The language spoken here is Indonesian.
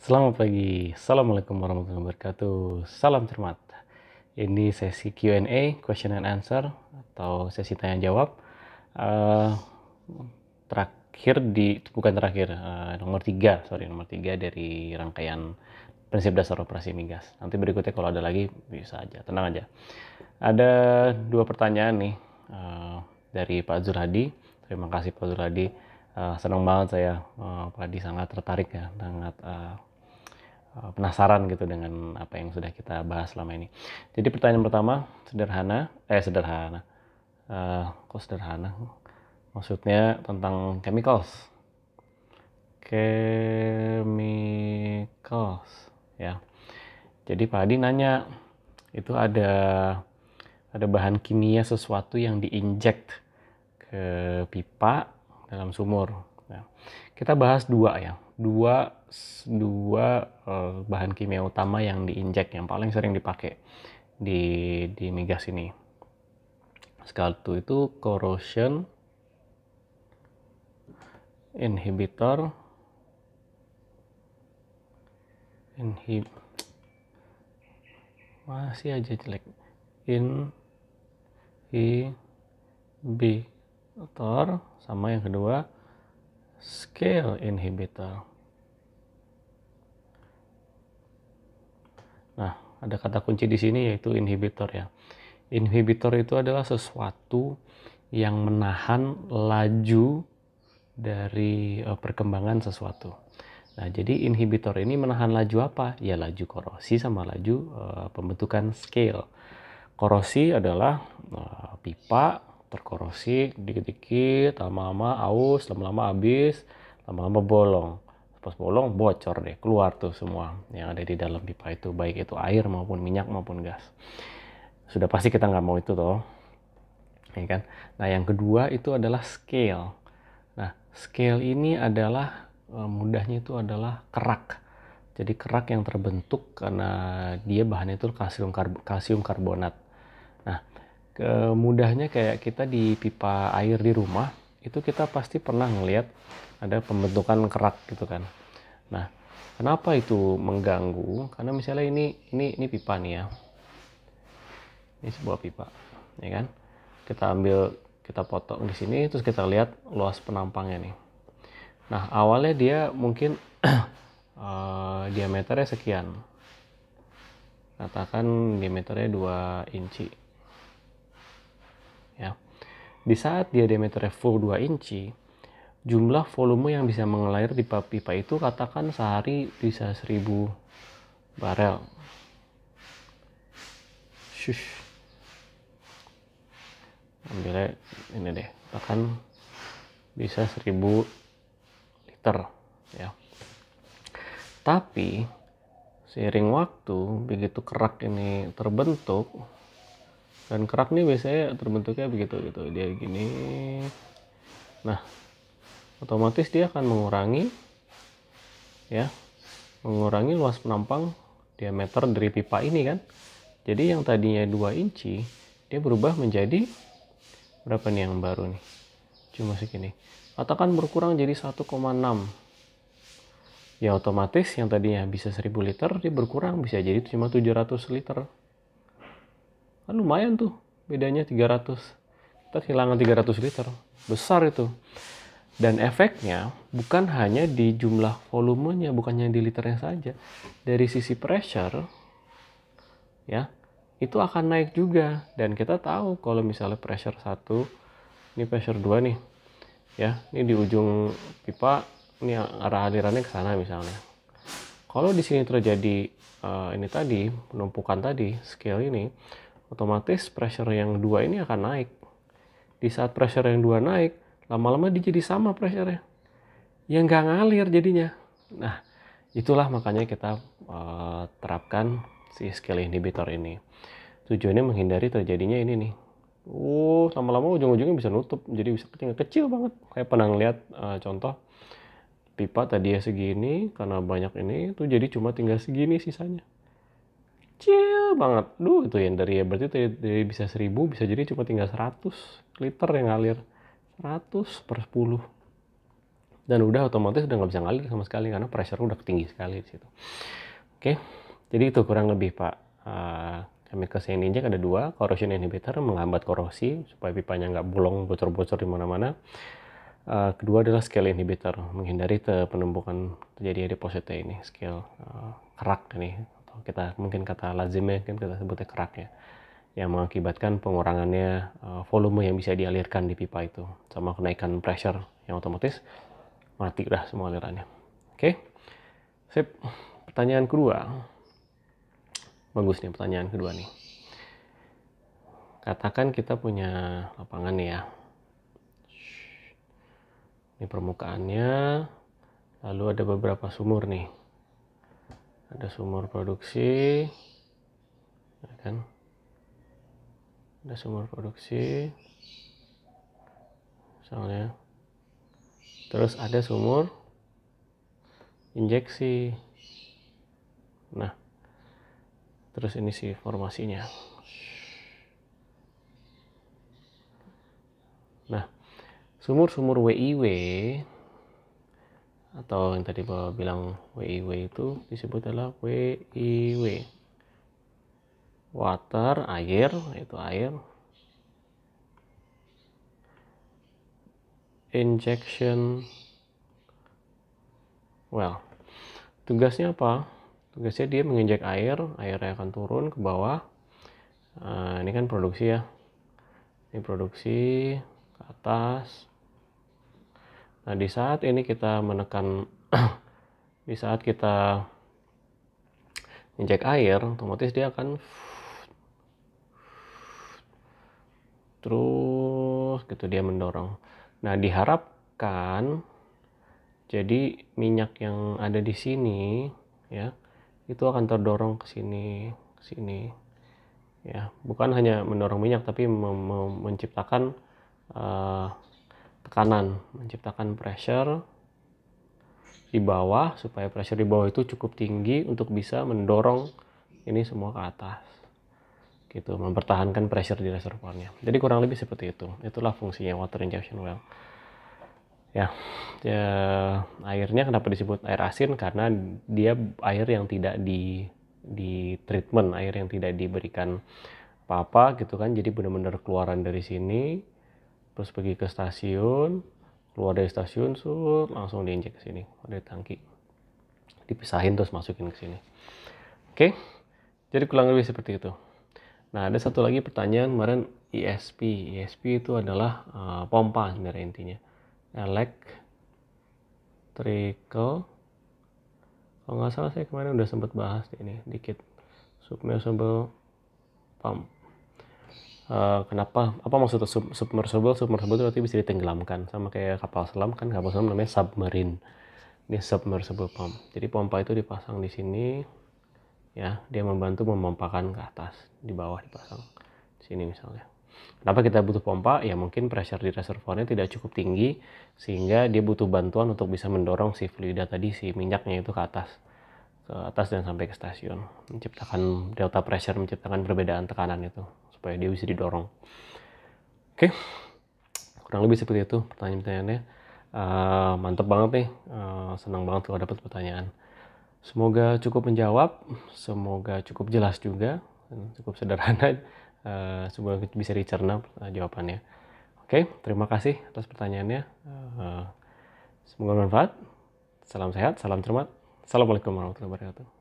Selamat pagi, Assalamualaikum warahmatullahi wabarakatuh, salam cermat. Ini sesi Q&A, question and answer, atau sesi tanya jawab. Bukan terakhir, nomor 3 dari rangkaian prinsip dasar operasi migas. Nanti berikutnya kalau ada lagi bisa aja, tenang aja. Ada 2 pertanyaan nih dari Pak Zurhadi. Terima kasih Pak Zurhadi. Senang banget saya, Pak Hadi sangat tertarik ya, sangat penasaran gitu dengan apa yang sudah kita bahas selama ini. Jadi pertanyaan pertama sederhana, kok sederhana? Maksudnya tentang chemicals, ya. Jadi Pak Hadi nanya, itu ada bahan kimia sesuatu yang diinjek ke pipa dalam sumur. Nah, kita bahas dua bahan kimia utama yang diinjek, yang paling sering dipakai di migas ini. Satu itu corrosion inhibitor, masih aja jelek, inhibitor, sama yang kedua scale inhibitor. Nah, ada kata kunci di sini yaitu inhibitor ya. Inhibitor itu adalah sesuatu yang menahan laju dari perkembangan sesuatu. Nah, jadi inhibitor ini menahan laju apa? Ya laju korosi sama laju pembentukan scale. Korosi adalah pipa terkorosi dikit-dikit, lama-lama aus, lama-lama habis, lama-lama bolong. Pas bolong bocor deh, keluar tuh semua yang ada di dalam pipa itu, baik itu air maupun minyak maupun gas. Sudah pasti kita nggak mau itu toh, ya kan? Nah, yang kedua itu adalah scale. Nah, scale ini adalah mudahnya itu adalah kerak. Jadi kerak yang terbentuk karena dia bahannya itu kalsium karbonat. Nah, mudahnya kayak kita di pipa air di rumah, itu kita pasti pernah ngelihat ada pembentukan kerak gitu kan. Nah, kenapa itu mengganggu? Karena misalnya ini pipa nih ya. Ini sebuah pipa, ya kan? Kita potong di sini, terus kita lihat luas penampangnya nih. Nah, awalnya dia mungkin diameternya sekian. Katakan diameternya 2 inci. Ya. Di saat dia diameternya full 2 inci, jumlah volume yang bisa mengalir di pipa itu katakan sehari bisa 1000 barel. Ambilnya ini deh, bahkan bisa 1000 liter ya. Tapi seiring waktu, begitu kerak ini terbentuk, dan kerak ini biasanya terbentuknya begitu gitu, dia gini. Nah, otomatis dia akan mengurangi luas penampang diameter dari pipa ini kan. Jadi yang tadinya 2 inci, dia berubah menjadi berapa nih yang baru nih? Cuma segini. Katakan berkurang jadi 1,6. Ya otomatis yang tadinya bisa 1000 liter, dia berkurang bisa jadi cuma 700 liter. Kan lumayan tuh, bedanya 300. Kita kehilangan 300 liter. Besar itu. Dan efeknya bukan hanya di jumlah volumenya, bukannya di liternya saja. Dari sisi pressure, ya, itu akan naik juga. Dan kita tahu kalau misalnya pressure 1, ini pressure 2 nih. Ya, ini di ujung pipa, ini arah alirannya ke sana misalnya. Kalau di sini terjadi ini tadi, penumpukan tadi, scale ini, otomatis pressure yang 2 ini akan naik. Di saat pressure yang 2 naik, lama-lama dia jadi sama pressure-nya. Yang nggak ngalir jadinya. Nah, itulah makanya kita terapkan si scale inhibitor ini. Tujuannya menghindari terjadinya ini nih. Lama-lama ujung-ujungnya bisa nutup, jadi bisa kecil banget. Kayak pernah ngeliat contoh pipa tadi ya segini, karena banyak ini tuh jadi cuma tinggal segini sisanya. Kecil banget. Itu yang berarti dari bisa 1000 bisa jadi cuma tinggal 100 liter yang ngalir. 100/10. dan udah otomatis udah nggak bisa ngalir sama sekali karena pressure udah tinggi sekali di situ. Oke, jadi itu kurang lebih Pak. Chemicals yang diinjek ada 2, corrosion inhibitor menghambat korosi supaya pipanya nggak bolong bocor-bocor di mana-mana. Kedua adalah scale inhibitor, menghindari penumpukan terjadi depositnya ini, scale kerak ini, atau kita mungkin kata lazimnya kan kita sebutnya kerak ya, yang mengakibatkan pengurangannya volume yang bisa dialirkan di pipa itu, sama kenaikan pressure yang otomatis mati udah semua alirannya. Oke, sip. Pertanyaan kedua, bagus nih pertanyaan kedua nih. Katakan kita punya lapangan nih ya. Ini permukaannya, lalu ada beberapa sumur nih. Ada sumur produksi, ya kan? Ada sumur produksi, misalnya. Terus ada sumur injeksi. Nah, terus ini sih formasinya. Nah, sumur-sumur WIW atau yang tadi Bapak bilang WIW itu disebut adalah WIW. Water, air, itu air. Injection well. Tugasnya apa? Tugasnya dia menginjek air, airnya akan turun ke bawah. Ini kan produksi ya. Ini produksi ke atas. Nah, di saat ini kita menekan di saat kita injek air, otomatis dia akan terus gitu dia mendorong. Nah, diharapkan jadi minyak yang ada di sini ya, itu akan terdorong ke sini, ya. Bukan hanya mendorong minyak tapi menciptakan tekanan, menciptakan pressure di bawah supaya pressure di bawah itu cukup tinggi untuk bisa mendorong ini semua ke atas. Gitu, mempertahankan pressure di reservoirnya. Jadi kurang lebih seperti itu. Itulah fungsinya water injection well. Ya, airnya kenapa disebut air asin? Karena dia air yang tidak di treatment, air yang tidak diberikan apa-apa gitu kan. Jadi benar-benar keluaran dari sini, terus pergi ke stasiun, keluar dari stasiun, langsung diinjek ke sini, dari tangki. Dipisahin terus masukin ke sini. Oke, jadi kurang lebih seperti itu. Nah, ada satu lagi pertanyaan kemarin ESP. ESP itu adalah pompa sebenarnya intinya. Electrical. Kalau nggak salah saya kemarin udah sempat bahas ini dikit. Submersible pump. Kenapa? Apa maksudnya submersible? Submersible itu berarti bisa ditenggelamkan. Sama kayak kapal selam kan, kapal selam namanya submarine. Ini submersible pump. Jadi pompa itu dipasang di sini. Ya, dia membantu memompakan ke atas, di bawah dipasang di sini misalnya. Kenapa kita butuh pompa? Ya mungkin pressure di reservoirnya tidak cukup tinggi sehingga dia butuh bantuan untuk bisa mendorong si fluida tadi, si minyaknya itu ke atas dan sampai ke stasiun, menciptakan delta pressure, menciptakan perbedaan tekanan itu supaya dia bisa didorong. Oke, kurang lebih seperti itu pertanyaan-pertanyaannya. Mantep banget nih, senang banget kalau dapat pertanyaan. Semoga cukup menjawab, semoga cukup jelas juga, cukup sederhana, semoga bisa dicerna jawabannya. Oke, terima kasih atas pertanyaannya. Semoga bermanfaat. Salam sehat, salam cermat. Assalamualaikum warahmatullahi wabarakatuh.